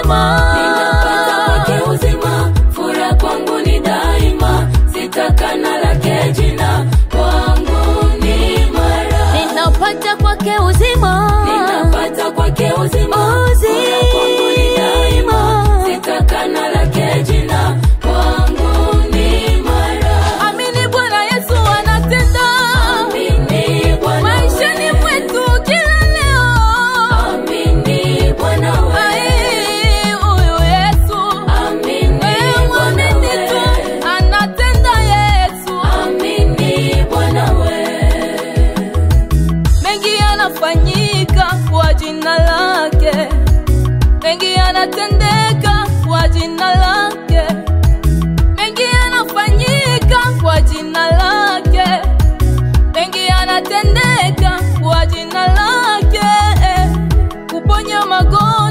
uzima, ninapata kwake uzima, furaha kwangu ni daima, sitakana lake jina, kwangu ni mara. ninapata kwake uzima, ninapata kwake uzima, furaha kwangu ni daima, sitakana lake jina, kwangu ni mara. Amini Bwana Yesu anatenda, amini Bwana maishani mwetu kila leo. amini Bwana Huyu Yesu, amini Bwana tu anatenda Yesu. amini Bwana Mengi yanafanyika kwa jina lake, mengi yanatendeka kwa jina lake, mengi yanafanyika kwa jina lake, mengi yanatendeka kwa jina lake, kuponya magonjwa